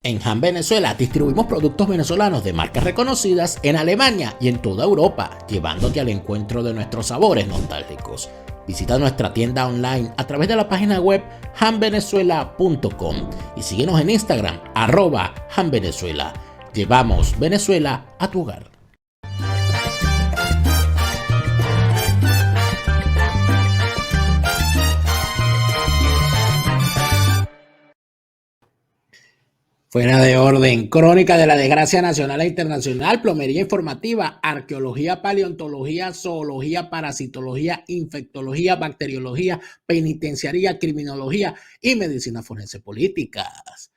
En Han Venezuela distribuimos productos venezolanos de marcas reconocidas en Alemania y en toda Europa, llevándote al encuentro de nuestros sabores nostálgicos. Visita nuestra tienda online a través de la página web hanvenezuela.com y síguenos en Instagram @hanvenezuela. Llevamos Venezuela a tu hogar. Fuera de orden, crónica de la desgracia nacional e internacional, plomería informativa, arqueología, paleontología, zoología, parasitología, infectología, bacteriología, penitenciaría, criminología y medicina forense políticas.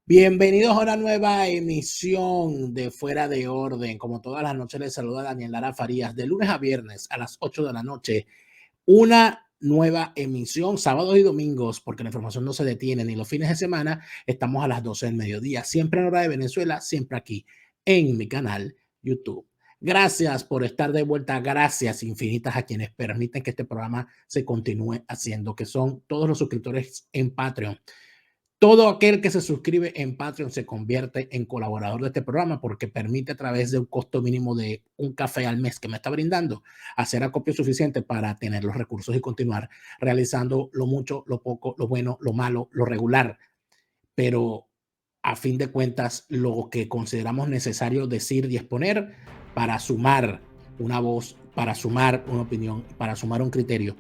Bienvenidos a una nueva emisión de Fuera de Orden. Como todas las noches les saluda Daniel Lara Farías, de lunes a viernes a las 8 de la noche. Una nueva emisión, sábados y domingos, porque la información no se detiene ni los fines de semana. Estamos a las 12 del mediodía, siempre en hora de Venezuela, siempre aquí en mi canal YouTube. Gracias por estar de vuelta. Gracias infinitas a quienes permiten que este programa se continúe haciendo, que son todos los suscriptores en Patreon. Todo aquel que se suscribe en Patreon se convierte en colaborador de este programa porque permite, a través de un costo mínimo de un café al mes que me está brindando, hacer acopio suficiente para tener los recursos y continuar realizando lo mucho, lo poco, lo bueno, lo malo, lo regular, pero a fin de cuentas lo que consideramos necesario decir y exponer para sumar una voz, para sumar una opinión, para sumar un criterio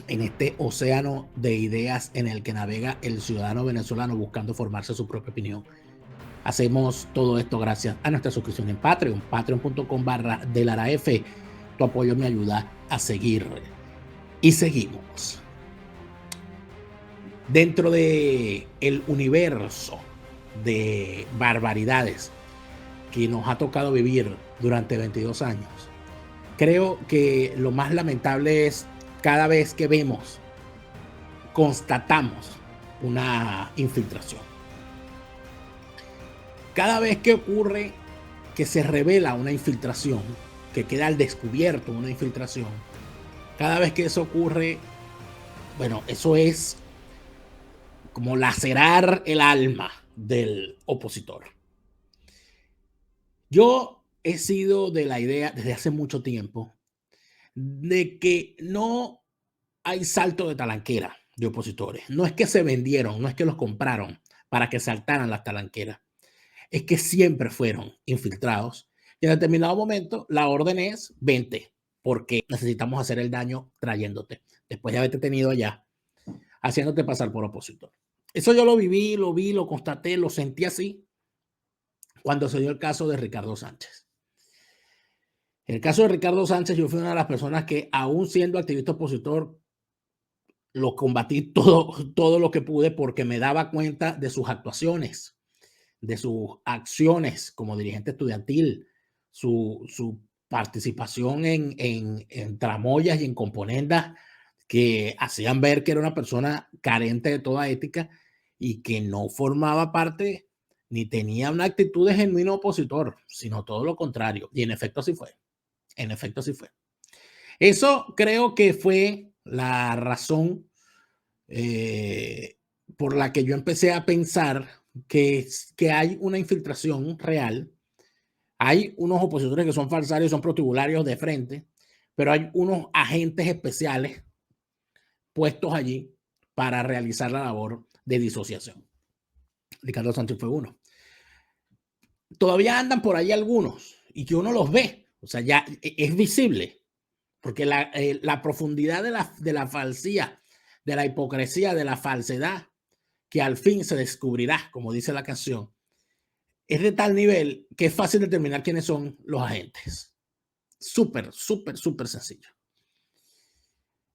en este océano de ideas en el que navega el ciudadano venezolano buscando formarse su propia opinión. Hacemos todo esto gracias a nuestra suscripción en Patreon, patreon.com/delaraf. Tu apoyo me ayuda a seguir. Y seguimos. Dentro de el universo de barbaridades que nos ha tocado vivir durante 22 años, creo que lo más lamentable es cada vez que constatamos una infiltración. Cada vez que ocurre que se revela una infiltración, que queda al descubierto una infiltración, cada vez que eso ocurre, bueno, eso es como lacerar el alma del opositor. Yo he sido de la idea desde hace mucho tiempo de que no hay salto de talanquera de opositores. No es que se vendieron, no es que los compraron para que saltaran las talanqueras. Es que siempre fueron infiltrados y en determinado momento la orden es: vente, porque necesitamos hacer el daño trayéndote, después de haberte tenido allá, haciéndote pasar por opositor. Eso yo lo viví, lo vi, lo constaté, lo sentí así cuando se dio el caso de Ricardo Sánchez. En el caso de Ricardo Sánchez, yo fui una de las personas que, aún siendo activista opositor, lo combatí todo lo que pude, porque me daba cuenta de sus actuaciones, de sus acciones como dirigente estudiantil, su participación en tramoyas y en componendas que hacían ver que era una persona carente de toda ética y que no formaba parte ni tenía una actitud de genuino opositor, sino todo lo contrario. Y en efecto así fue. En efecto así fue. Eso creo que fue la razón por la que yo empecé a pensar que hay una infiltración real. Hay unos opositores que son falsarios, son protubularios de frente, pero hay unos agentes especiales puestos allí para realizar la labor de disociación. Ricardo Sánchez fue uno. Todavía andan por ahí algunos y que uno los ve, o sea, ya es visible, porque la profundidad de la falsía, de la hipocresía, de la falsedad, que al fin se descubrirá, como dice la canción, es de tal nivel que es fácil determinar quiénes son los agentes. Súper, súper, súper sencillo.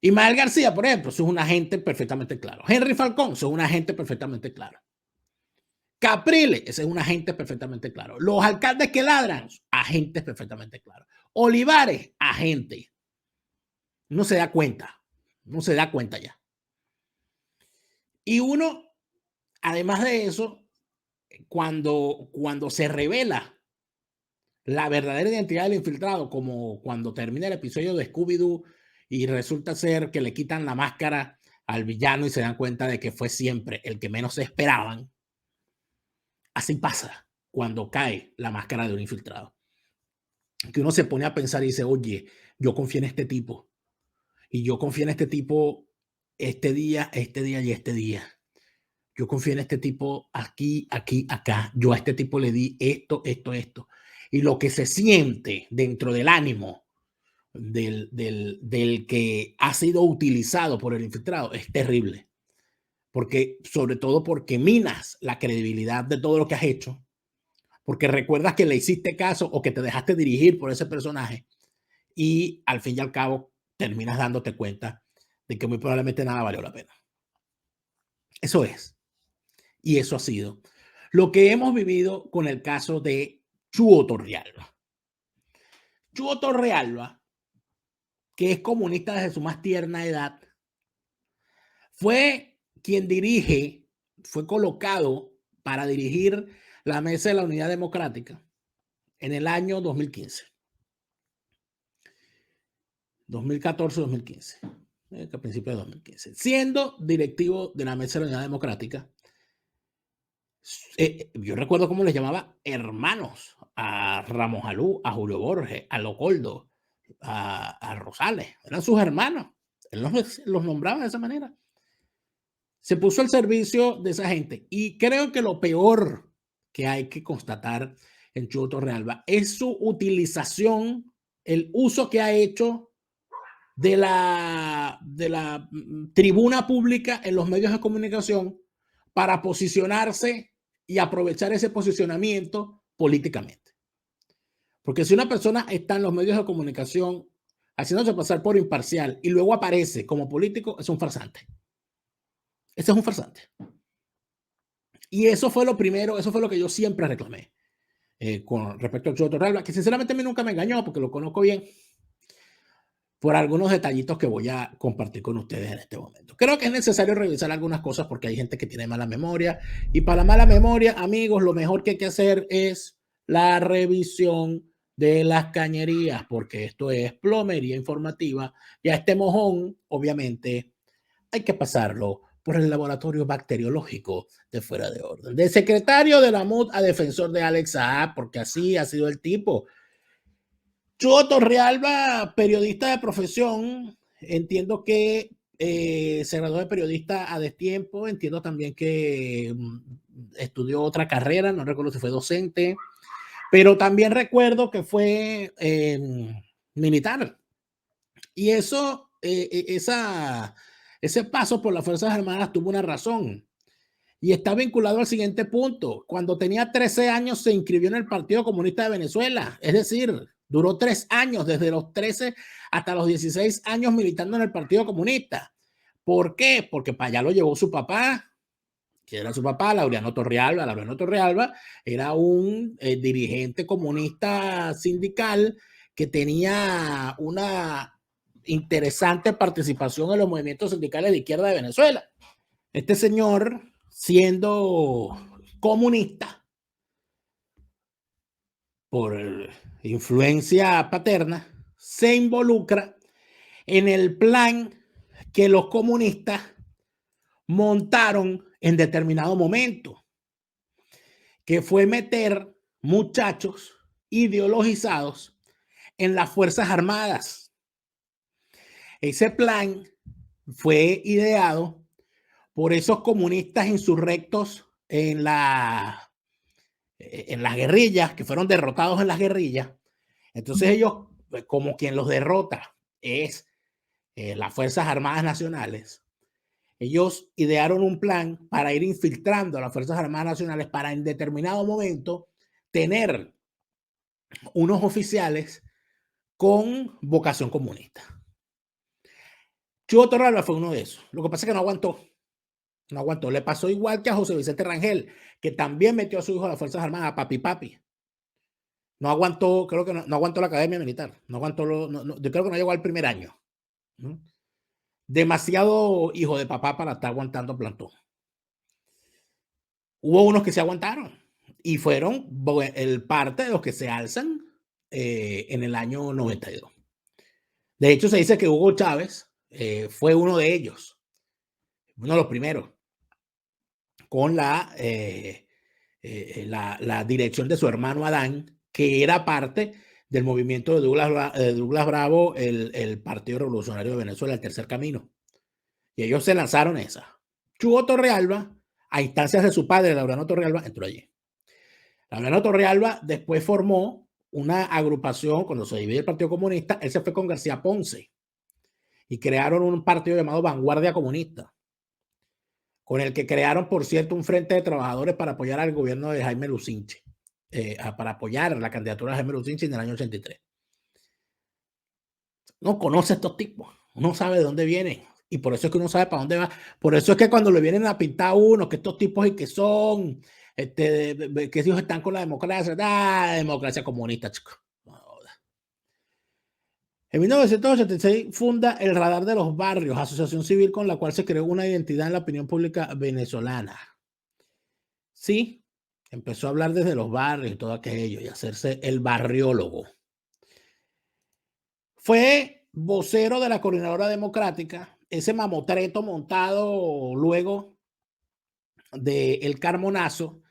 Ismael García, por ejemplo, es un agente perfectamente claro. Henry Falcón, es un agente perfectamente claro. Capriles, ese es un agente perfectamente claro. Los alcaldes que ladran, agentes perfectamente claros. Olivares, agente. No se da cuenta, no se da cuenta ya. Y uno, además de eso, cuando se revela la verdadera identidad del infiltrado, como cuando termina el episodio de Scooby-Doo y resulta ser que le quitan la máscara al villano y se dan cuenta de que fue siempre el que menos se esperaban, Así pasa cuando cae la máscara de un infiltrado. Que uno se pone a pensar y dice, oye, yo confío en este tipo. Y yo confío en este tipo este día y este día. Yo confío en este tipo aquí, aquí, acá. Yo a este tipo le di esto, esto, esto. Y lo que se siente dentro del ánimo del que ha sido utilizado por el infiltrado es terrible. Porque, sobre todo porque minas la credibilidad de todo lo que has hecho, porque recuerdas que le hiciste caso o que te dejaste dirigir por ese personaje y al fin y al cabo terminas dándote cuenta de que muy probablemente nada valió la pena. Eso es. Y eso ha sido lo que hemos vivido con el caso de Chuo Torrealba. Chuo Torrealba, que es comunista desde su más tierna edad, fue quien fue colocado para dirigir la Mesa de la Unidad Democrática en el año 2015. 2014-2015, a principios de 2015, siendo directivo de la Mesa de la Unidad Democrática. Yo recuerdo cómo les llamaba hermanos a Ramos Alú, a Julio Borges, a Locoldo, a Rosales. Eran sus hermanos. Él los nombraba de esa manera. Se puso al servicio de esa gente. Y creo que lo peor que hay que constatar en Chuo Torrealba es su utilización, el uso que ha hecho de la tribuna pública en los medios de comunicación para posicionarse y aprovechar ese posicionamiento políticamente. Porque si una persona está en los medios de comunicación haciéndose pasar por imparcial y luego aparece como político, es un farsante. Ese es un farsante. Y eso fue lo primero, eso fue lo que yo siempre reclamé con respecto al Chuo Torrealba, que sinceramente a mí nunca me engañó porque lo conozco bien, por algunos detallitos que voy a compartir con ustedes en este momento. Creo que es necesario revisar algunas cosas porque hay gente que tiene mala memoria y para la mala memoria, amigos, lo mejor que hay que hacer es la revisión de las cañerías, porque esto es plomería informativa y a este mojón, obviamente, hay que pasarlo por el laboratorio bacteriológico de Fuera de Orden. De secretario de la MUD a defensor de Alex Saab, porque así ha sido el tipo. Chuo Torrealba, periodista de profesión, entiendo que se graduó de periodista a destiempo, entiendo también que estudió otra carrera, no recuerdo si fue docente, pero también recuerdo que fue militar. Y eso, ese paso por las Fuerzas Armadas tuvo una razón. Y está vinculado al siguiente punto. Cuando tenía 13 años se inscribió en el Partido Comunista de Venezuela. Es decir, duró 3 años, desde los 13 hasta los 16 años militando en el Partido Comunista. ¿Por qué? Porque para allá lo llevó su papá, que era su papá, Laureano Torrealba. Laureano Torrealba era un dirigente comunista sindical que tenía una interesante participación en los movimientos sindicales de izquierda de Venezuela. Este señor, siendo comunista por influencia paterna, se involucra en el plan que los comunistas montaron en determinado momento, que fue meter muchachos ideologizados en las Fuerzas Armadas. Ese plan fue ideado por esos comunistas insurrectos en las guerrillas, que fueron derrotados en las guerrillas. Entonces ellos, como quien los derrota es las Fuerzas Armadas Nacionales, ellos idearon un plan para ir infiltrando a las Fuerzas Armadas Nacionales para en determinado momento tener unos oficiales con vocación comunista. Chuo Torrealba fue uno de esos. Lo que pasa es que no aguantó. No aguantó. Le pasó igual que a José Vicente Rangel, que también metió a su hijo a las Fuerzas Armadas, a papi. No aguantó, creo que no aguantó la academia militar. No aguantó, yo creo que no llegó al primer año. ¿No? Demasiado hijo de papá para estar aguantando plantón. Hubo unos que se aguantaron y fueron el parte de los que se alzan en el año 92. De hecho, se dice que Hugo Chávez fue uno de ellos, uno de los primeros, con la la dirección de su hermano Adán, que era parte del movimiento de Douglas Bravo, el Partido Revolucionario de Venezuela, el Tercer Camino. Y ellos se lanzaron esa. Chugo Torrealba, a instancias de su padre, Laureano Torrealba, entró allí. Laureano Torrealba después formó una agrupación, cuando se divide el Partido Comunista, él se fue con García Ponce y crearon un partido llamado Vanguardia Comunista, con el que crearon, por cierto, un frente de trabajadores para apoyar al gobierno de Jaime Lucinche, para apoyar la candidatura de Jaime Lucinche en el año 83. No conoce a estos tipos, uno sabe de dónde vienen, y por eso es que uno sabe para dónde va. Por eso es que cuando le vienen a pintar a uno que estos tipos y que son, que ellos están con la democracia, democracia comunista, chico. En 1986 funda el Radar de los Barrios, asociación civil con la cual se creó una identidad en la opinión pública venezolana. Sí, empezó a hablar desde los barrios y todo aquello y hacerse el barriólogo. Fue vocero de la Coordinadora Democrática, ese mamotreto montado luego del Carmonazo,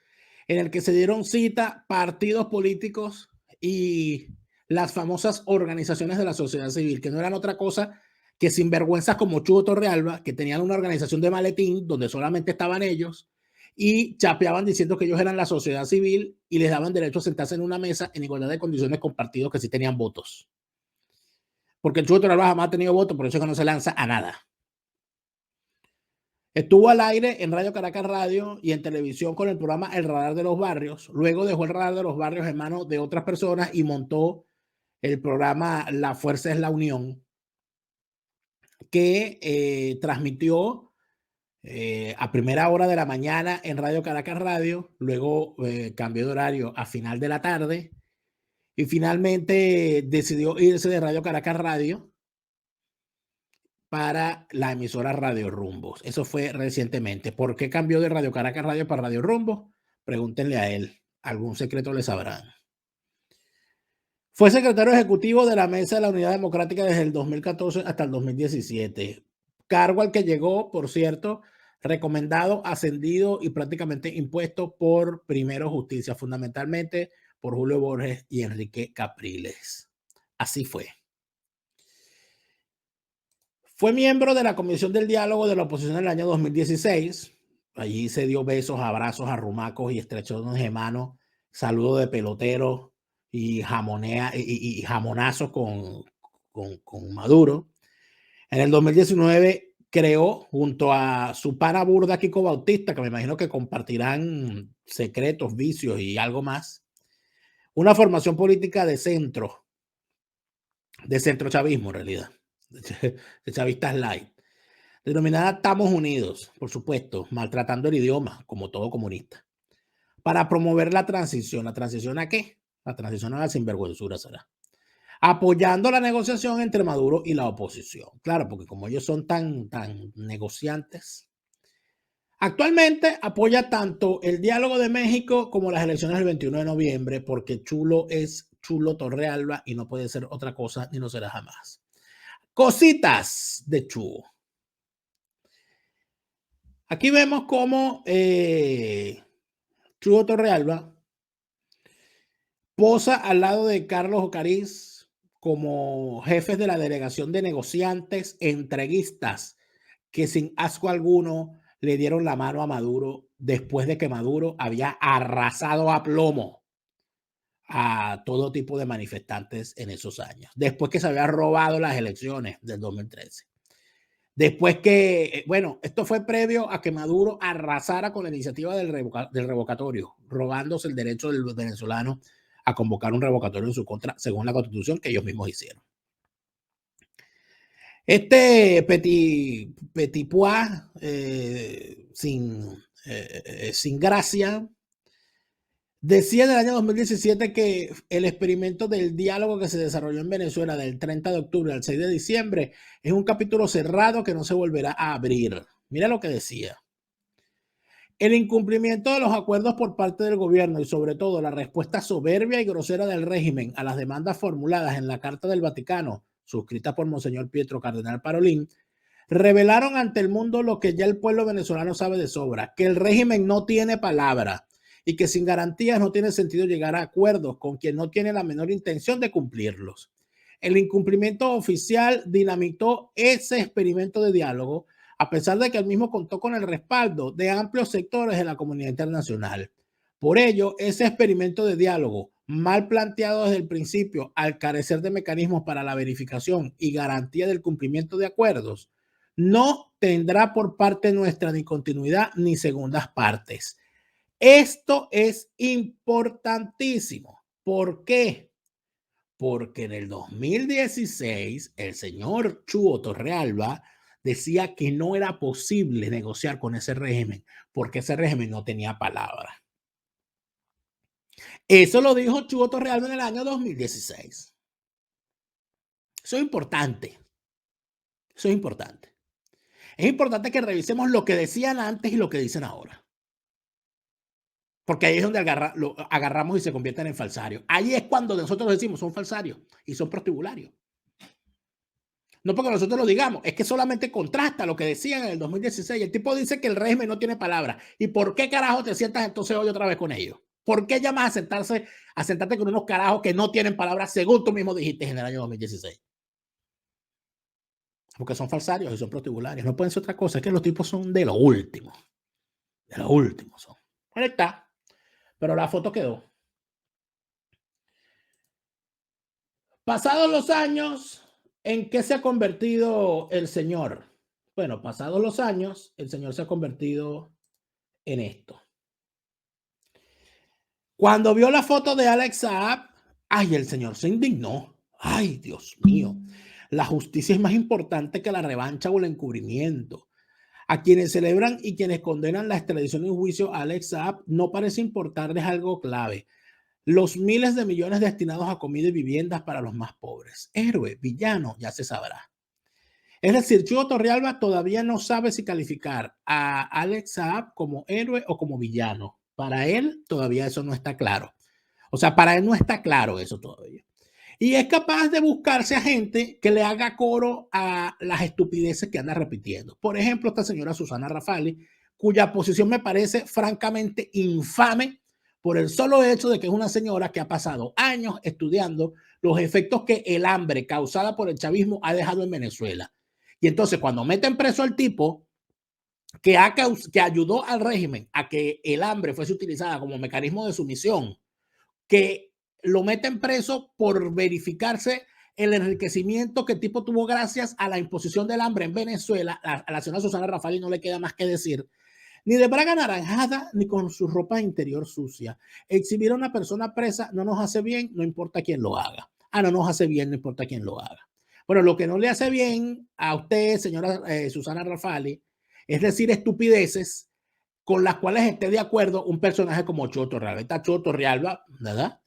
en el que se dieron cita partidos políticos y las famosas organizaciones de la sociedad civil, que no eran otra cosa que sinvergüenzas como Chugo Torrealba, que tenían una organización de maletín donde solamente estaban ellos y chapeaban diciendo que ellos eran la sociedad civil y les daban derecho a sentarse en una mesa en igualdad de condiciones con partidos que sí tenían votos. Porque el Chugo Torrealba jamás ha tenido votos, por eso es que no se lanza a nada. Estuvo al aire en Radio Caracas Radio y en televisión con el programa El Radar de los Barrios. Luego dejó el Radar de los Barrios en manos de otras personas y montó el programa La Fuerza es la Unión, que transmitió a primera hora de la mañana en Radio Caracas Radio, luego cambió de horario a final de la tarde y finalmente decidió irse de Radio Caracas Radio para la emisora Radio Rumbos. Eso fue recientemente. ¿Por qué cambió de Radio Caracas Radio para Radio Rumbos? Pregúntenle a él. Algún secreto le sabrán. Fue secretario ejecutivo de la Mesa de la Unidad Democrática desde el 2014 hasta el 2017. Cargo al que llegó, por cierto, recomendado, ascendido y prácticamente impuesto por Primero Justicia, fundamentalmente por Julio Borges y Enrique Capriles. Así fue. Fue miembro de la Comisión del Diálogo de la Oposición en el año 2016. Allí se dio besos, abrazos, arrumacos y estrechones de mano, saludos de pelotero y jamonazos con Maduro. En el 2019 creó, junto a su pana burda Kiko Bautista, que me imagino que compartirán secretos, vicios y algo más, una formación política de centro chavismo en realidad, de chavistas light, denominada Estamos Unidos, por supuesto, maltratando el idioma, como todo comunista, para promover la transición. ¿La transición a qué? La transición a la sinvergüenzura será. Apoyando la negociación entre Maduro y la oposición. Claro, porque como ellos son tan negociantes, actualmente apoya tanto el diálogo de México como las elecciones del 21 de noviembre, porque Chulo es Chulo Torrealba y no puede ser otra cosa ni lo será jamás. Cositas de Chugo. Aquí vemos cómo Chugo Torrealba posa al lado de Carlos Ocariz como jefes de la delegación de negociantes entreguistas que sin asco alguno le dieron la mano a Maduro después de que Maduro había arrasado a plomo a todo tipo de manifestantes en esos años, después que se había robado las elecciones del 2013. Después que, bueno, esto fue previo a que Maduro arrasara con la iniciativa del revocatorio, robándose el derecho del venezolano a convocar un revocatorio en su contra, según la Constitución que ellos mismos hicieron. Este petit pois sin gracia decía en el año 2017 que el experimento del diálogo que se desarrolló en Venezuela del 30 de octubre al 6 de diciembre es un capítulo cerrado que no se volverá a abrir. Mira lo que decía. El incumplimiento de los acuerdos por parte del gobierno y sobre todo la respuesta soberbia y grosera del régimen a las demandas formuladas en la Carta del Vaticano, suscrita por Monseñor Pietro Cardenal Parolin, revelaron ante el mundo lo que ya el pueblo venezolano sabe de sobra, que el régimen no tiene palabra y que sin garantías no tiene sentido llegar a acuerdos con quien no tiene la menor intención de cumplirlos. El incumplimiento oficial dinamitó ese experimento de diálogo, a pesar de que el mismo contó con el respaldo de amplios sectores de la comunidad internacional. Por ello, ese experimento de diálogo, mal planteado desde el principio, al carecer de mecanismos para la verificación y garantía del cumplimiento de acuerdos, no tendrá por parte nuestra ni continuidad ni segundas partes. Esto es importantísimo. ¿Por qué? Porque en el 2016 el señor Chuo Torrealba decía que no era posible negociar con ese régimen porque ese régimen no tenía palabra. Eso lo dijo Chuo Torrealba en el año 2016. Eso es importante. Eso es importante. Es importante que revisemos lo que decían antes y lo que dicen ahora. Porque ahí es donde lo agarramos y se convierten en falsarios. Ahí es cuando nosotros decimos son falsarios y son prostibularios. No porque nosotros lo digamos, es que solamente contrasta lo que decían en el 2016. El tipo dice que el régimen no tiene palabra. ¿Y por qué carajo te sientas entonces hoy otra vez con ellos? ¿Por qué llamas a sentarte con unos carajos que no tienen palabra según tú mismo dijiste en el año 2016? Porque son falsarios y son prostibularios. No pueden ser otra cosa. Es que los tipos son de lo último. De lo último son. Ahí está. Pero la foto quedó. Pasados los años, ¿en qué se ha convertido el señor? Bueno, pasados los años, el señor se ha convertido en esto. Cuando vio la foto de Alex Saab, ay, el señor se indignó. Ay, Dios mío. La justicia es más importante que la revancha o el encubrimiento. A quienes celebran y quienes condenan la extradición y juicio a Alex Saab no parece importarles algo clave: los miles de millones destinados a comida y viviendas para los más pobres. Héroe, villano, ya se sabrá. Es decir, Chuo Torrealba todavía no sabe si calificar a Alex Saab como héroe o como villano. Para él todavía eso no está claro. O sea, para él no está claro eso todavía. Y es capaz de buscarse a gente que le haga coro a las estupideces que anda repitiendo. Por ejemplo, esta señora Susana Rafali, cuya posición me parece francamente infame por el solo hecho de que es una señora que ha pasado años estudiando los efectos que el hambre causada por el chavismo ha dejado en Venezuela. Y entonces cuando meten preso al tipo que ayudó al régimen a que el hambre fuese utilizada como mecanismo de sumisión, que lo meten preso por verificarse el enriquecimiento que el tipo tuvo gracias a la imposición del hambre en Venezuela, a la señora Susana Rafali no le queda más que decir, ni de braga naranjada, ni con su ropa interior sucia. Exhibir a una persona presa no nos hace bien, no importa quién lo haga. No nos hace bien, no importa quién lo haga. Bueno, lo que no le hace bien a usted, señora Susana Rafali, es decir estupideces con las cuales esté de acuerdo un personaje como Chuo Torrealba. Está Chuo Torrealba, ¿verdad?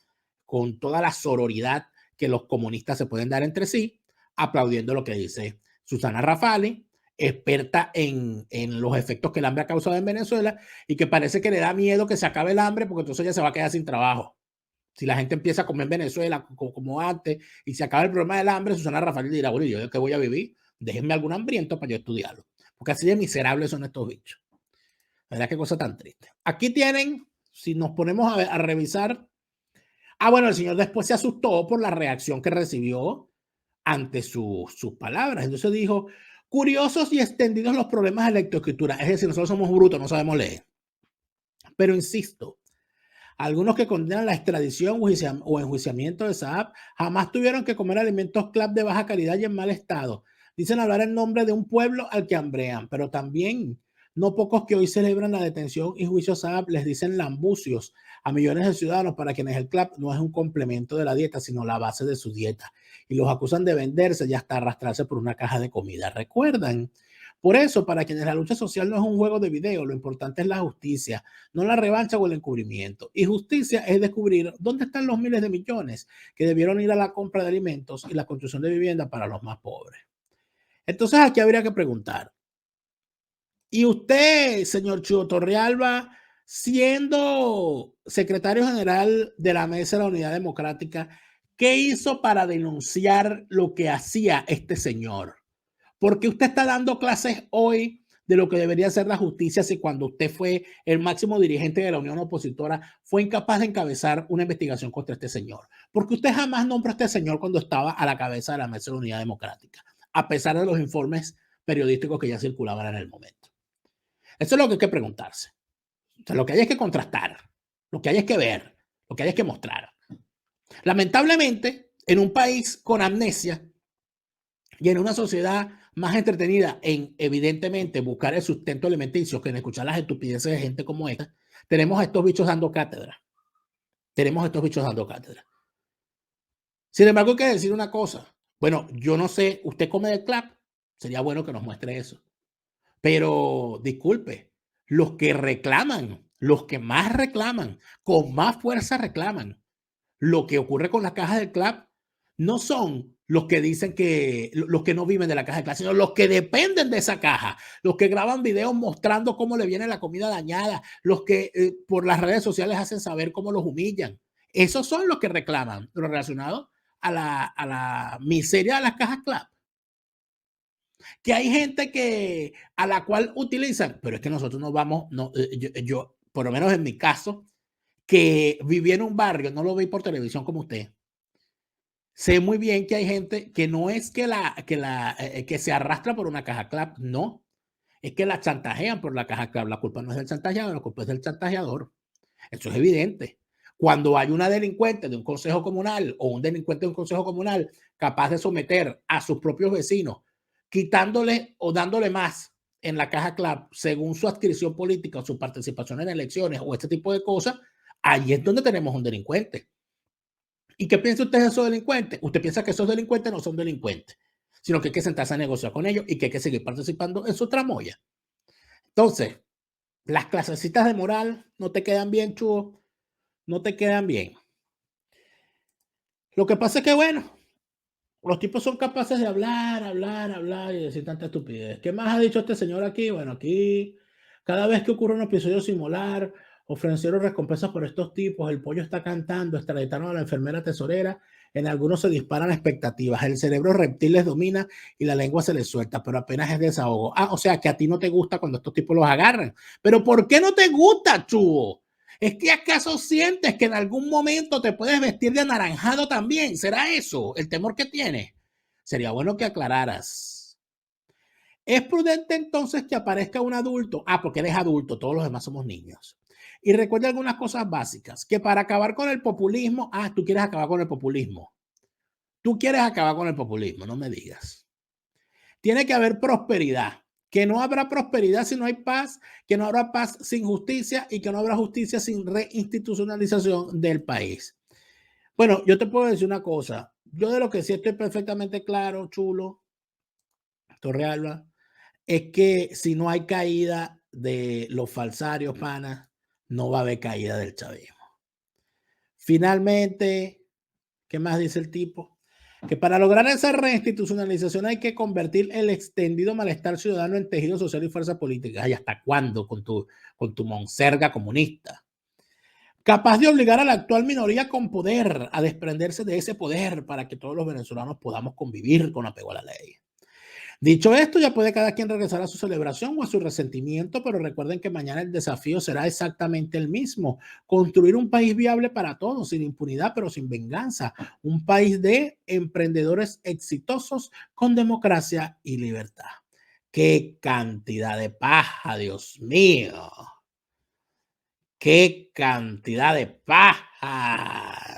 Con toda la sororidad que los comunistas se pueden dar entre sí, aplaudiendo lo que dice Susana Rafali, experta en los efectos que el hambre ha causado en Venezuela y que parece que le da miedo que se acabe el hambre porque entonces ella se va a quedar sin trabajo. Si la gente empieza a comer en Venezuela como antes y se acaba el problema del hambre, Susana Rafali dirá, bueno, ¿yo de qué voy a vivir? Déjenme algún hambriento para yo estudiarlo. Porque así de miserables son estos bichos. ¿Verdad? Qué cosa tan triste. Aquí tienen, si nos ponemos a revisar. Bueno, el señor después se asustó por la reacción que recibió ante sus palabras. Entonces dijo, curiosos y extendidos los problemas de lectoescritura. Es decir, nosotros somos brutos, no sabemos leer. Pero insisto, algunos que condenan la extradición o enjuiciamiento de Saab jamás tuvieron que comer alimentos CLAP de baja calidad y en mal estado. Dicen hablar en nombre de un pueblo al que hambrean, pero también no pocos que hoy celebran la detención y juicio Saab les dicen lambucios a millones de ciudadanos para quienes el CLAP no es un complemento de la dieta, sino la base de su dieta. Y los acusan de venderse y hasta arrastrarse por una caja de comida. ¿Recuerdan? Por eso, para quienes la lucha social no es un juego de video, lo importante es la justicia, no la revancha o el encubrimiento. Y justicia es descubrir dónde están los miles de millones que debieron ir a la compra de alimentos y la construcción de vivienda para los más pobres. Entonces aquí habría que preguntar, ¿y usted, señor Chuo Torrealba, siendo secretario general de la Mesa de la Unidad Democrática, qué hizo para denunciar lo que hacía este señor? ¿Por qué usted está dando clases hoy de lo que debería ser la justicia si cuando usted fue el máximo dirigente de la Unión Opositora fue incapaz de encabezar una investigación contra este señor? Porque usted jamás nombró a este señor cuando estaba a la cabeza de la Mesa de la Unidad Democrática, a pesar de los informes periodísticos que ya circulaban en el momento. Eso es lo que hay que preguntarse. O sea, lo que hay es que contrastar, lo que hay es que ver, lo que hay es que mostrar. Lamentablemente, en un país con amnesia y en una sociedad más entretenida en, evidentemente, buscar el sustento alimenticio que en escuchar las estupideces de gente como esta, tenemos a estos bichos dando cátedra. Tenemos a estos bichos dando cátedra. Sin embargo, hay que decir una cosa. Bueno, yo no sé, ¿usted come del clap? Sería bueno que nos muestre eso. Pero, disculpe, los que reclaman, los que más reclaman, con más fuerza reclaman, lo que ocurre con la caja del CLAP no son los que dicen que los que no viven de la caja del CLAP, sino los que dependen de esa caja, los que graban videos mostrando cómo le viene la comida dañada, los que por las redes sociales hacen saber cómo los humillan. Esos son los que reclaman, lo relacionado a la miseria de las cajas CLAP. Que hay gente que a la cual utilizan, pero es que nosotros no vamos, no, yo, por lo menos en mi caso, que viví en un barrio, no lo vi por televisión como usted. Sé muy bien que hay gente que no es que se arrastra por una caja CLAP, no, es que la chantajean por la caja CLAP. La culpa no es del chantajeador, la culpa es del chantajeador. Eso es evidente. Cuando hay una delincuente de un consejo comunal o un delincuente de un consejo comunal capaz de someter a sus propios vecinos, quitándole o dándole más en la caja CLAP según su adscripción política o su participación en elecciones o este tipo de cosas, ahí es donde tenemos un delincuente. ¿Y qué piensa usted de esos delincuentes? Usted piensa que esos delincuentes no son delincuentes, sino que hay que sentarse a negociar con ellos y que hay que seguir participando en su tramoya. Entonces, las clasecitas de moral no te quedan bien, chulo, no te quedan bien. Lo que pasa es que, bueno, los tipos son capaces de hablar y decir tanta estupidez. ¿Qué más ha dicho este señor aquí? Bueno, aquí, cada vez que ocurre un episodio similar, ofrecieron recompensas por estos tipos, el pollo está cantando, extraditaron a la enfermera tesorera, en algunos se disparan expectativas, el cerebro reptil les domina y la lengua se les suelta, pero apenas es desahogo. Ah, o sea que a ti no te gusta cuando estos tipos los agarran. Pero ¿por qué no te gusta, chulo? ¿Es que acaso sientes que en algún momento te puedes vestir de anaranjado también? ¿Será eso el temor que tienes? Sería bueno que aclararas. ¿Es prudente entonces que aparezca un adulto? Ah, porque eres adulto, todos los demás somos niños. Y recuerda algunas cosas básicas, que para acabar con el populismo, tú quieres acabar con el populismo. Tú quieres acabar con el populismo, no me digas. Tiene que haber prosperidad. Que no habrá prosperidad si no hay paz, que no habrá paz sin justicia y que no habrá justicia sin reinstitucionalización del país. Bueno, yo te puedo decir una cosa. Yo de lo que sí estoy perfectamente claro, chulo, Torrealba, es que si no hay caída de los falsarios, panas, no va a haber caída del chavismo. Finalmente, ¿qué más dice el tipo? Que para lograr esa reinstitucionalización hay que convertir el extendido malestar ciudadano en tejido social y fuerza política. ¿Y hasta cuándo con tu monserga comunista? Capaz de obligar a la actual minoría con poder a desprenderse de ese poder para que todos los venezolanos podamos convivir con apego a la ley. Dicho esto, ya puede cada quien regresar a su celebración o a su resentimiento, pero recuerden que mañana el desafío será exactamente el mismo: construir un país viable para todos, sin impunidad, pero sin venganza. Un país de emprendedores exitosos con democracia y libertad. ¡Qué cantidad de paja, Dios mío! ¡Qué cantidad de paja!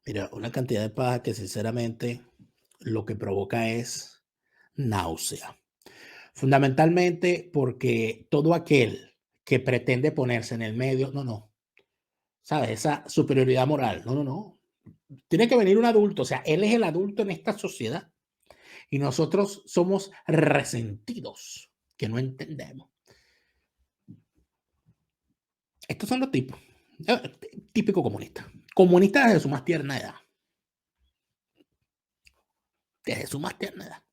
Mira, una cantidad de paja que sinceramente lo que provoca es náusea. Fundamentalmente porque todo aquel que pretende ponerse en el medio, no, ¿sabes? Esa superioridad moral, no. Tiene que venir un adulto, o sea, él es el adulto en esta sociedad y nosotros somos resentidos, que no entendemos. Estos son los tipos. Típico comunista. Comunista desde su más tierna edad. Desde su más tierna edad.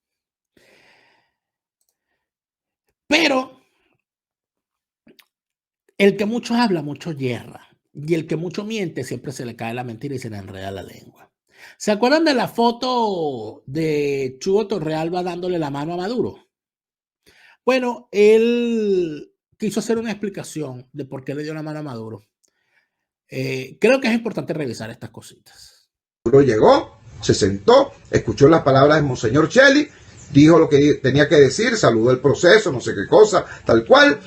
Pero el que mucho habla, mucho yerra. Y el que mucho miente, siempre se le cae la mentira y se le enreda la lengua. ¿Se acuerdan de la foto de Chugo Torrealba dándole la mano a Maduro? Bueno, él quiso hacer una explicación de por qué le dio la mano a Maduro. Creo que es importante revisar estas cositas. Maduro llegó, se sentó, escuchó las palabras de Monseñor Cheli, dijo lo que tenía que decir, saludó el proceso, no sé qué cosa, tal cual,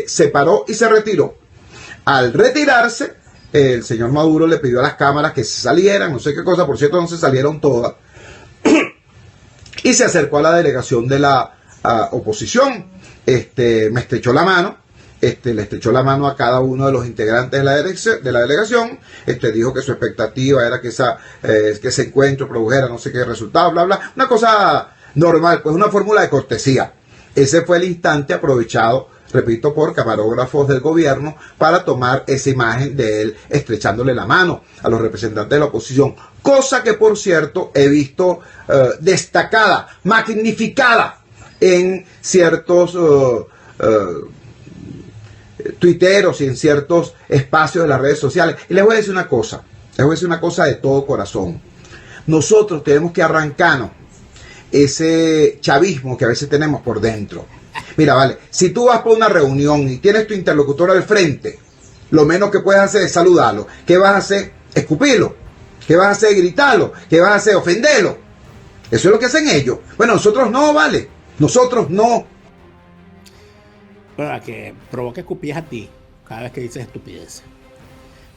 se paró y se retiró. Al retirarse, el señor Maduro le pidió a las cámaras que se salieran, no sé qué cosa, por cierto no se salieron todas, y se acercó a la delegación de la oposición, me estrechó la mano, le estrechó la mano a cada uno de los integrantes de la delegación, dijo que su expectativa era que ese encuentro produjera no sé qué resultado, bla, bla, una cosa normal, pues una fórmula de cortesía. Ese fue el instante aprovechado, repito, por camarógrafos del gobierno para tomar esa imagen de él estrechándole la mano a los representantes de la oposición, cosa que por cierto he visto destacada, magnificada en ciertos tuiteros y en ciertos espacios de las redes sociales. Y les voy a decir una cosa, de todo corazón. Nosotros tenemos que arrancarnos ese chavismo que a veces tenemos por dentro. Mira, vale, si tú vas por una reunión y tienes tu interlocutor al frente, lo menos que puedes hacer es saludarlo. ¿Qué vas a hacer? Escupirlo. ¿Qué vas a hacer? Gritarlo. ¿Qué vas a hacer? Ofenderlo. Eso es lo que hacen ellos. Bueno, nosotros no, vale. Nosotros no. Para que provoque escupillas a ti cada vez que dices estupideces.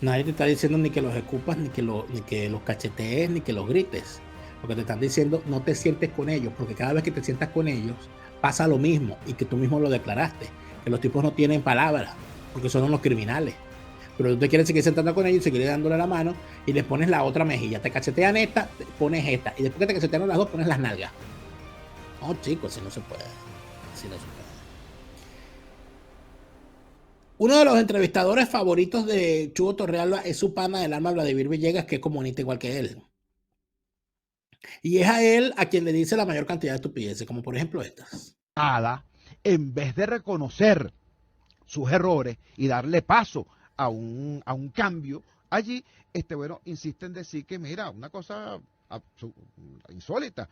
Nadie te está diciendo ni que los escupas, ni que los cachetees, ni que los grites. Lo que te están diciendo, no te sientes con ellos, porque cada vez que te sientas con ellos, pasa lo mismo, y que tú mismo lo declaraste, que los tipos no tienen palabras, porque son unos criminales. Pero tú te quieres seguir sentando con ellos, seguir dándole la mano, y les pones la otra mejilla. Te cachetean esta, te pones esta, y después que te cachetearon las dos, pones las nalgas. No, chicos, así no se puede. Así no se puede. Uno de los entrevistadores favoritos de Chugo Torrealba es su pana del alma, Vladimir Villegas, que es comunista igual que él. Y es a él a quien le dice la mayor cantidad de estupideces, como por ejemplo estas. En vez de reconocer sus errores y darle paso a un cambio, allí, bueno, insiste en decir que, mira, una cosa insólita,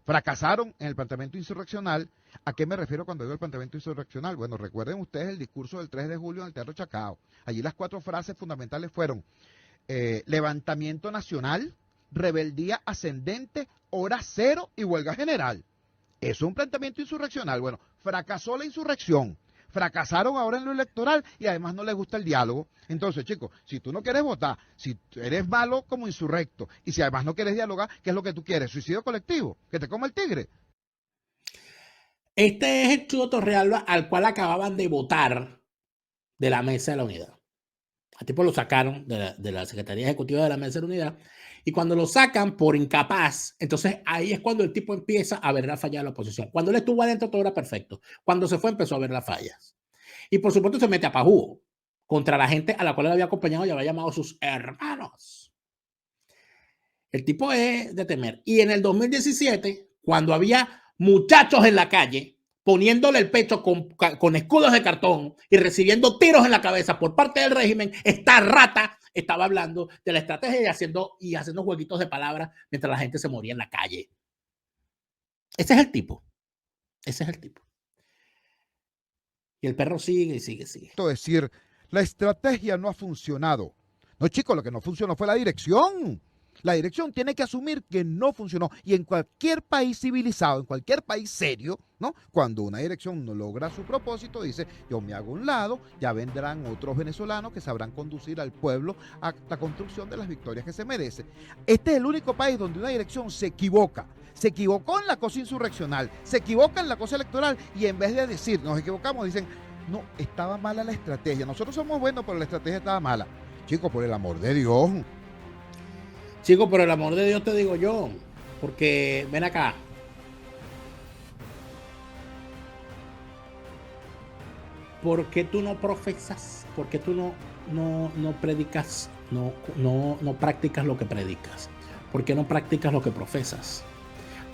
fracasaron en el planteamiento insurreccional. ¿A qué me refiero cuando digo el planteamiento insurreccional? Bueno, recuerden ustedes el discurso del 3 de julio en el Teatro Chacao. Allí las 4 frases fundamentales fueron levantamiento nacional, rebeldía ascendente, hora cero y huelga general. Eso es un planteamiento insurreccional. Bueno, fracasó la insurrección, fracasaron ahora en lo electoral y además no les gusta el diálogo. Entonces, chicos, si tú no quieres votar, si eres malo como insurrecto y si además no quieres dialogar, ¿qué es lo que tú quieres? ¿Suicidio colectivo? ¿Que te coma el tigre? Este es el Chugo Torrealba al cual acababan de votar de la Mesa de la Unidad. Al tipo lo sacaron de la Secretaría Ejecutiva de la Mesa de la Unidad, y cuando lo sacan por incapaz, entonces ahí es cuando el tipo empieza a ver la falla de la oposición. Cuando él estuvo adentro todo era perfecto. Cuando se fue empezó a ver las fallas. Y por supuesto se mete a pajú contra la gente a la cual él había acompañado y había llamado a sus hermanos. El tipo es de temer. Y en el 2017, cuando había muchachos en la calle poniéndole el pecho con escudos de cartón y recibiendo tiros en la cabeza por parte del régimen, esta rata estaba hablando de la estrategia y haciendo jueguitos de palabras mientras la gente se moría en la calle. Ese es el tipo. Ese es el tipo. Y el perro sigue y sigue, sigue. Es decir, la estrategia no ha funcionado. No, chicos, lo que no funcionó fue la dirección. La dirección tiene que asumir que no funcionó. Y en cualquier país civilizado, en cualquier país serio, ¿no? Cuando una dirección no logra su propósito, dice, yo me hago a un lado, ya vendrán otros venezolanos que sabrán conducir al pueblo a la construcción de las victorias que se merece. Este es el único país donde una dirección se equivoca. Se equivocó en la cosa insurreccional, se equivoca en la cosa electoral, y en vez de decir, nos equivocamos, dicen, no, estaba mala la estrategia. Nosotros somos buenos, pero la estrategia estaba mala. Chicos, por el amor de Dios. Chicos, por el amor de Dios te digo yo, porque ven acá. ¿Por qué tú no profesas? ¿Por qué tú no predicas? No practicas lo que predicas. ¿Por qué no practicas lo que profesas?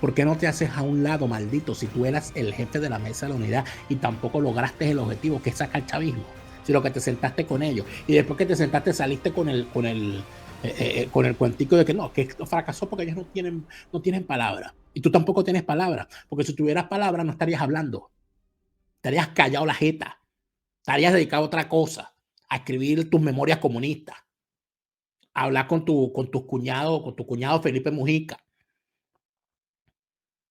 ¿Por qué no te haces a un lado, maldito, si tú eras el jefe de la Mesa de la Unidad y tampoco lograste el objetivo que es sacar chavismo? Si lo que te sentaste con ellos y después que te sentaste saliste con el con el cuentico de que no, que esto fracasó porque ellos no tienen palabra. Y tú tampoco tienes palabra, porque si tuvieras palabra no estarías hablando, estarías callado la jeta, estarías dedicado a otra cosa, a escribir tus memorias comunistas, a hablar con tu cuñado Felipe Mujica.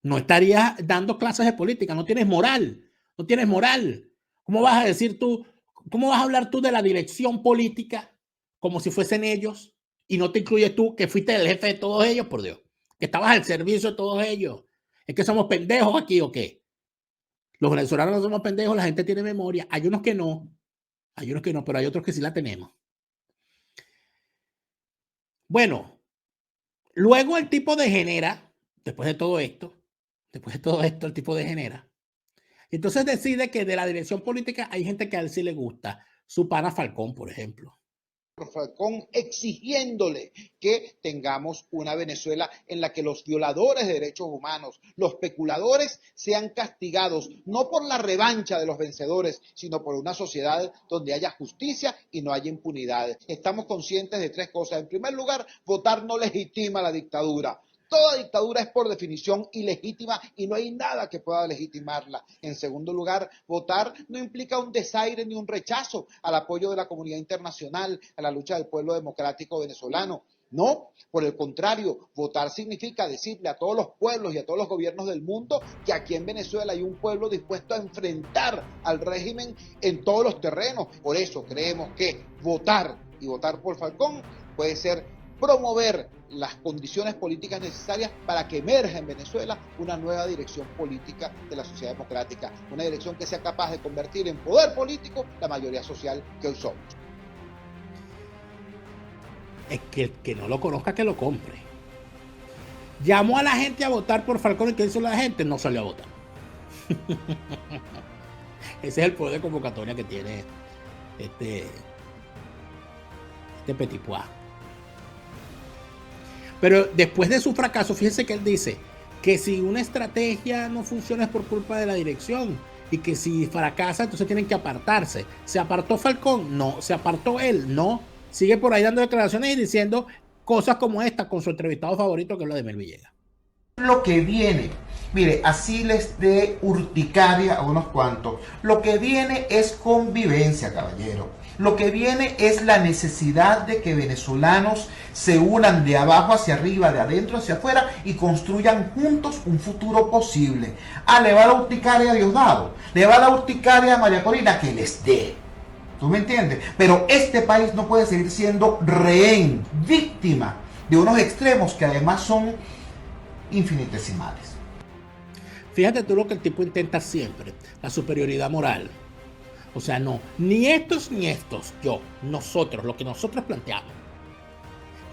No estarías dando clases de política, no tienes moral, no tienes moral. ¿Cómo vas a decir tú, cómo vas a hablar tú de la dirección política como si fuesen ellos y no te incluyes tú que fuiste el jefe de todos ellos, por Dios, que estabas al servicio de todos ellos? ¿Es que somos pendejos aquí o qué? Los venezolanos no somos pendejos, la gente tiene memoria. Hay unos que no, pero hay otros que sí la tenemos. Bueno, luego el tipo degenera, después de todo esto, el tipo degenera. Entonces decide que de la dirección política hay gente que a él sí le gusta. Su pana Falcón, por ejemplo. Falcón exigiéndole que tengamos una Venezuela en la que los violadores de derechos humanos, los especuladores sean castigados, no por la revancha de los vencedores, sino por una sociedad donde haya justicia y no haya impunidad. Estamos conscientes de tres cosas. En primer lugar, votar no legitima la dictadura. Toda dictadura es por definición ilegítima y no hay nada que pueda legitimarla. En segundo lugar, votar no implica un desaire ni un rechazo al apoyo de la comunidad internacional, a la lucha del pueblo democrático venezolano. No, por el contrario, votar significa decirle a todos los pueblos y a todos los gobiernos del mundo que aquí en Venezuela hay un pueblo dispuesto a enfrentar al régimen en todos los terrenos. Por eso creemos que votar y votar por Falcón puede ser promover las condiciones políticas necesarias para que emerja en Venezuela una nueva dirección política de la sociedad democrática, una dirección que sea capaz de convertir en poder político la mayoría social que hoy somos. Es que el que no lo conozca, que lo compre. Llamó a la gente a votar por Falcón y ¿qué hizo la gente? No salió a votar. Ese es el poder de convocatoria que tiene este Petit Pois. Pero después de su fracaso, fíjense que él dice que si una estrategia no funciona es por culpa de la dirección y que si fracasa, entonces tienen que apartarse. ¿Se apartó Falcón? No. ¿Se apartó él? No. Sigue por ahí dando declaraciones y diciendo cosas como esta con su entrevistado favorito, que es lo de Mel Villegas. Lo que viene, mire, así les dé urticaria a unos cuantos. Lo que viene es convivencia, caballero. Lo que viene es la necesidad de que venezolanos se unan de abajo hacia arriba, de adentro hacia afuera y construyan juntos un futuro posible. Le va la urticaria a Diosdado, le va la urticaria a María Corina, que les dé. ¿Tú me entiendes? Pero este país no puede seguir siendo rehén, víctima de unos extremos que además son infinitesimales. Fíjate tú lo que el tipo intenta siempre, la superioridad moral. O sea, no, ni estos, nosotros, lo que nosotros planteamos.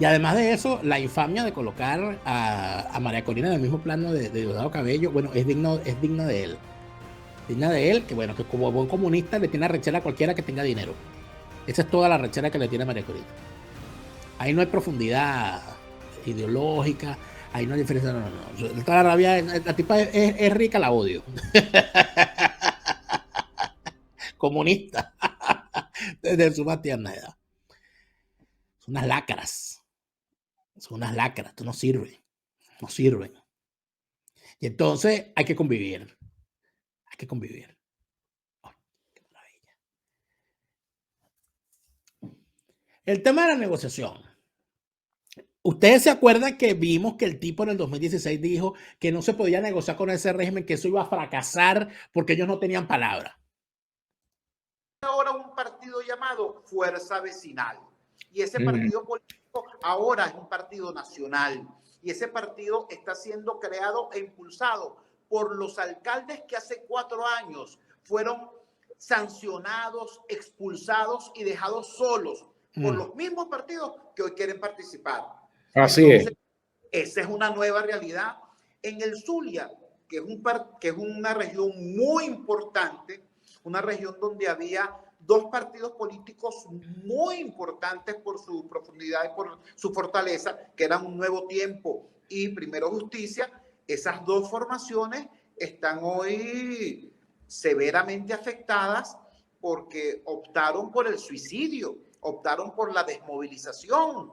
Y además de eso, la infamia de colocar a María Corina en el mismo plano de Diosdado Cabello, bueno, es digna de él. Digna de él, que bueno, que como buen comunista le tiene arrechera a cualquiera que tenga dinero. Esa es toda la arrechera que le tiene a María Corina. Ahí no hay profundidad ideológica, ahí no hay diferencia, no. Toda la rabia, la tipa es rica, la odio. Comunista. Desde su más tierna edad. Son unas lacras. Esto no sirve. No sirven. Y entonces hay que convivir. Ay, qué maravilla. El tema de la negociación. Ustedes se acuerdan que vimos que el tipo en el 2016 dijo que no se podía negociar con ese régimen, que eso iba a fracasar porque ellos no tenían palabra. Ahora un partido llamado Fuerza Vecinal. Y ese partido político ahora es un partido nacional. Y ese partido está siendo creado e impulsado por los alcaldes que hace 4 años fueron sancionados, expulsados y dejados solos por los mismos partidos que hoy quieren participar. Así Entonces, es. esa es una nueva realidad. En el Zulia, que es una región muy importante, una región donde había 2 partidos políticos muy importantes por su profundidad y por su fortaleza, que eran Un Nuevo Tiempo y Primero Justicia. Esas 2 formaciones están hoy severamente afectadas porque optaron por el suicidio, optaron por la desmovilización.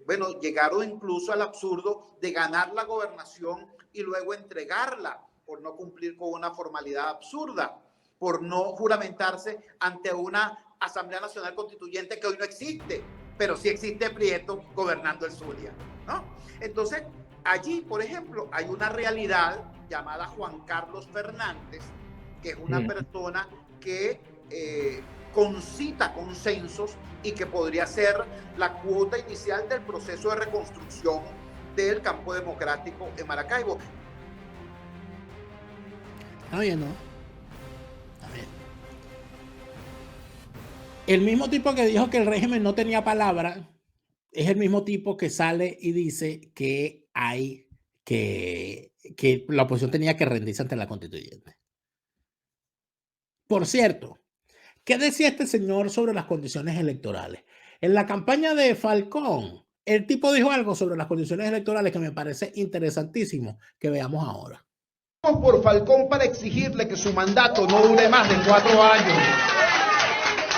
bueno, llegaron incluso al absurdo de ganar la gobernación y luego entregarla por no cumplir con una formalidad absurda, por no juramentarse ante una Asamblea Nacional Constituyente que hoy no existe, pero sí existe Prieto gobernando el Zulia, ¿no? Entonces, allí, por ejemplo, hay una realidad llamada Juan Carlos Fernández, que es una persona que concita consensos y que podría ser la cuota inicial del proceso de reconstrucción del campo democrático en Maracaibo. Está bien, ¿no? Está bien. El mismo tipo que dijo que el régimen no tenía palabra es el mismo tipo que sale y dice que hay que la oposición tenía que rendirse ante la constituyente. Por cierto, ¿qué decía este señor sobre las condiciones electorales? En la campaña de Falcón, el tipo dijo algo sobre las condiciones electorales que me parece interesantísimo que veamos ahora. Por Falcón para exigirle que su mandato no dure más de 4 años.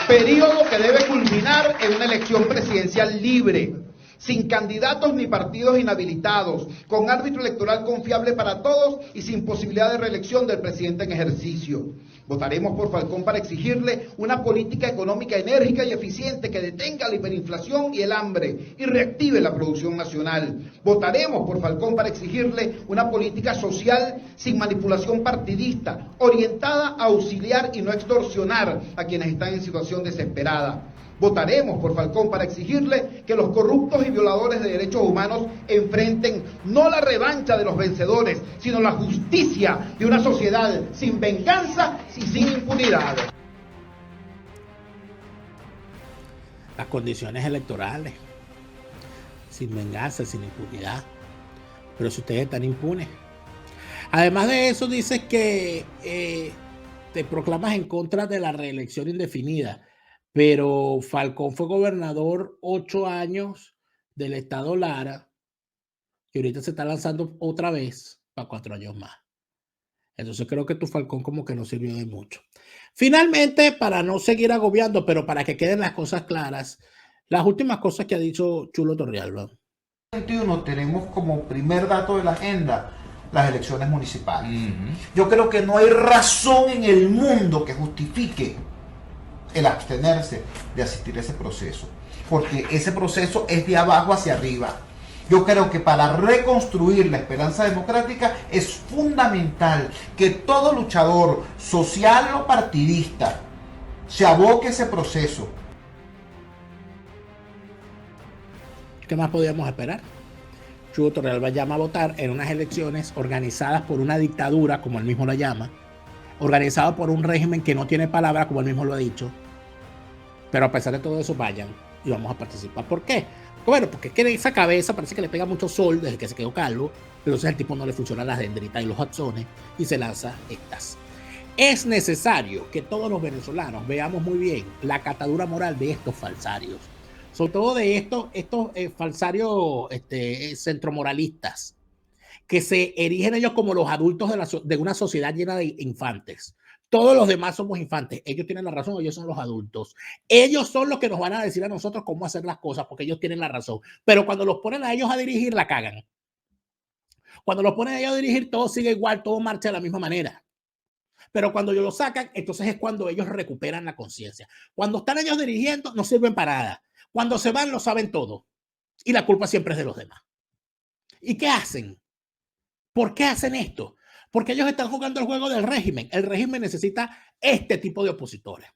Periodo que debe culminar en una elección presidencial libre, sin candidatos ni partidos inhabilitados, con árbitro electoral confiable para todos y sin posibilidad de reelección del presidente en ejercicio. Votaremos por Falcón para exigirle una política económica enérgica y eficiente que detenga la hiperinflación y el hambre y reactive la producción nacional. Votaremos por Falcón para exigirle una política social sin manipulación partidista, orientada a auxiliar y no extorsionar a quienes están en situación desesperada. Votaremos por Falcón para exigirle que los corruptos y violadores de derechos humanos enfrenten no la revancha de los vencedores, sino la justicia de una sociedad sin venganza y sin impunidad. Las condiciones electorales, sin venganza, sin impunidad. Pero si ustedes están impunes. Además de eso, dices que te proclamas en contra de la reelección indefinida. Pero Falcón fue gobernador 8 años del estado Lara y ahorita se está lanzando otra vez para 4 años más. Entonces creo que tu Falcón como que no sirvió de mucho. Finalmente, para no seguir agobiando, pero para que queden las cosas claras, las últimas cosas que ha dicho Chulo Torrealba. 21 tenemos como primer dato de la agenda las elecciones municipales. Yo creo que no hay razón en el mundo que justifique el abstenerse de asistir a ese proceso, porque ese proceso es de abajo hacia arriba. Yo creo que para reconstruir la esperanza democrática es fundamental que todo luchador social o partidista se aboque a ese proceso. ¿Qué más podíamos esperar? Chulo Torrealba llama a votar en unas elecciones organizadas por una dictadura, como él mismo la llama, organizado por un régimen que no tiene palabra, como él mismo lo ha dicho. Pero a pesar de todo eso, vayan y vamos a participar. ¿Por qué? Bueno, porque es que esa cabeza parece que le pega mucho sol desde que se quedó calvo. Entonces el tipo no le funcionan las dendritas y los axones y se lanza estas. Es necesario que todos los venezolanos veamos muy bien la catadura moral de estos falsarios. Sobre todo de estos falsarios centromoralistas, que se erigen ellos como los adultos de una sociedad llena de infantes. Todos los demás somos infantes. Ellos tienen la razón, ellos son los adultos. Ellos son los que nos van a decir a nosotros cómo hacer las cosas, porque ellos tienen la razón. Pero cuando los ponen a ellos a dirigir, la cagan. Cuando los ponen a ellos a dirigir, todo sigue igual, todo marcha de la misma manera. Pero cuando ellos lo sacan, entonces es cuando ellos recuperan la conciencia. Cuando están ellos dirigiendo, no sirven para nada. Cuando se van, lo saben todo. Y la culpa siempre es de los demás. ¿Y qué hacen? ¿Por qué hacen esto? Porque ellos están jugando el juego del régimen. El régimen necesita este tipo de opositores.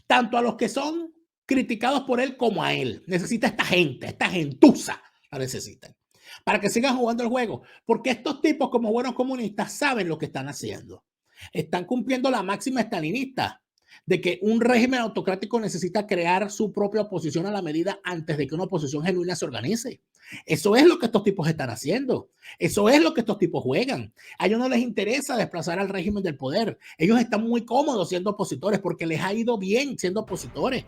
Tanto a los que son criticados por él como a él. Necesita esta gente, esta gentuza la necesitan. Para que sigan jugando el juego. Porque estos tipos, como buenos comunistas, saben lo que están haciendo. Están cumpliendo la máxima estalinista de que un régimen autocrático necesita crear su propia oposición a la medida antes de que una oposición genuina se organice. Eso es lo que estos tipos están haciendo. Eso es lo que estos tipos juegan. A ellos no les interesa desplazar al régimen del poder. Ellos están muy cómodos siendo opositores porque les ha ido bien siendo opositores.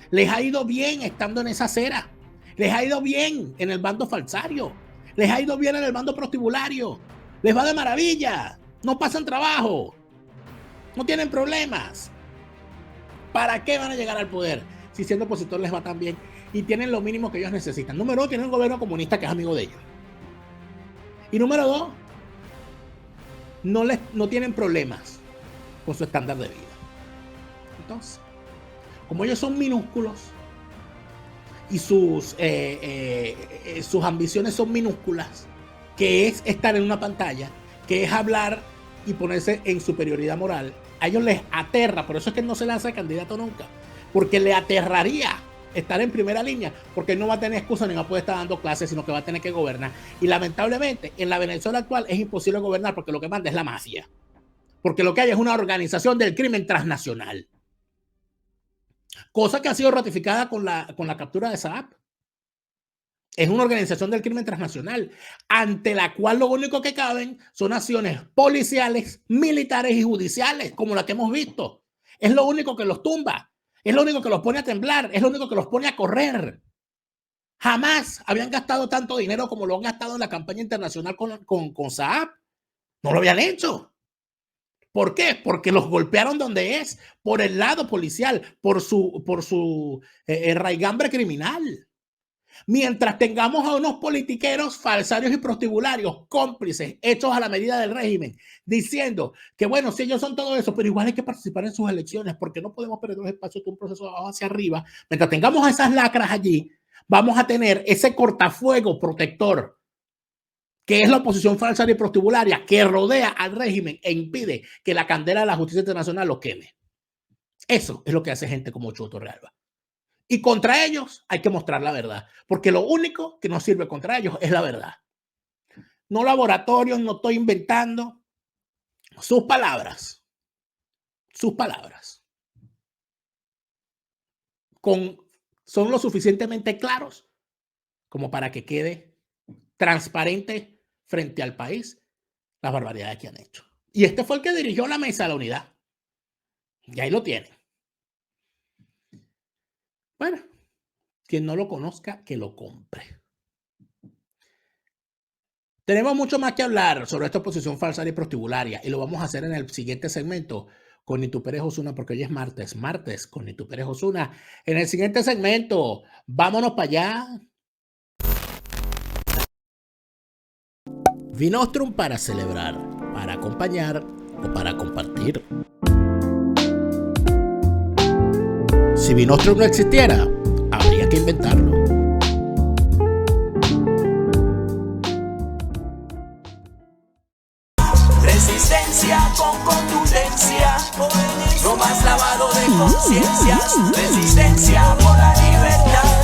Les ha ido bien estando en esa acera. Les ha ido bien en el bando falsario. Les ha ido bien en el bando prostibulario. Les va de maravilla. No pasan trabajo. No tienen problemas. ¿Para qué van a llegar al poder si siendo opositor les va tan bien? y tienen lo mínimo que ellos necesitan. Número 2, tienen un gobierno comunista que es amigo de ellos. Y número 2, no tienen problemas con su estándar de vida. Entonces, como ellos son minúsculos y sus ambiciones son minúsculas, que es estar en una pantalla, que es hablar y ponerse en superioridad moral, a ellos les aterra. Por eso es que no se lanza candidato nunca, porque le aterraría estar en primera línea, porque no va a tener excusa ni va a poder estar dando clases, sino que va a tener que gobernar. Y lamentablemente en la Venezuela actual es imposible gobernar, porque lo que manda es la mafia, porque lo que hay es una organización del crimen transnacional, cosa que ha sido ratificada con la captura de Saab. Es una organización del crimen transnacional, ante la cual lo único que caben son acciones policiales, militares y judiciales, como la que hemos visto. Es lo único que los tumba, es lo único que los pone a temblar, es lo único que los pone a correr. Jamás habían gastado tanto dinero como lo han gastado en la campaña internacional con Saab. No lo habían hecho. ¿Por qué? Porque los golpearon donde es, por el lado policial, por su raigambre criminal. Mientras tengamos a unos politiqueros falsarios y prostibularios, cómplices, hechos a la medida del régimen, diciendo que bueno, si ellos son todo eso, pero igual hay que participar en sus elecciones, porque no podemos perder los espacios de un proceso de abajo hacia arriba. Mientras tengamos a esas lacras allí, vamos a tener ese cortafuego protector, que es la oposición falsaria y prostibularia, que rodea al régimen e impide que la candela de la justicia internacional lo queme. Eso es lo que hace gente como Chucho Torrealba. Y contra ellos hay que mostrar la verdad, porque lo único que nos sirve contra ellos es la verdad. No laboratorios, no estoy inventando. Sus palabras. Son lo suficientemente claros como para que quede transparente frente al país las barbaridades que han hecho. Y este fue el que dirigió la mesa de la unidad. Y ahí lo tienen. Bueno, quien no lo conozca, que lo compre. Tenemos mucho más que hablar sobre esta oposición falsaria y prostibularia, y lo vamos a hacer en el siguiente segmento con Nitu Pérez Osuna, porque hoy es martes con Nitu Pérez Osuna. En el siguiente segmento, vámonos para allá. Vinostrum para celebrar, para acompañar o para compartir. Si Vinostrum no existiera, habría que inventarlo. Resistencia con contundencia, no más lavado de conciencias. Resistencia por la libertad.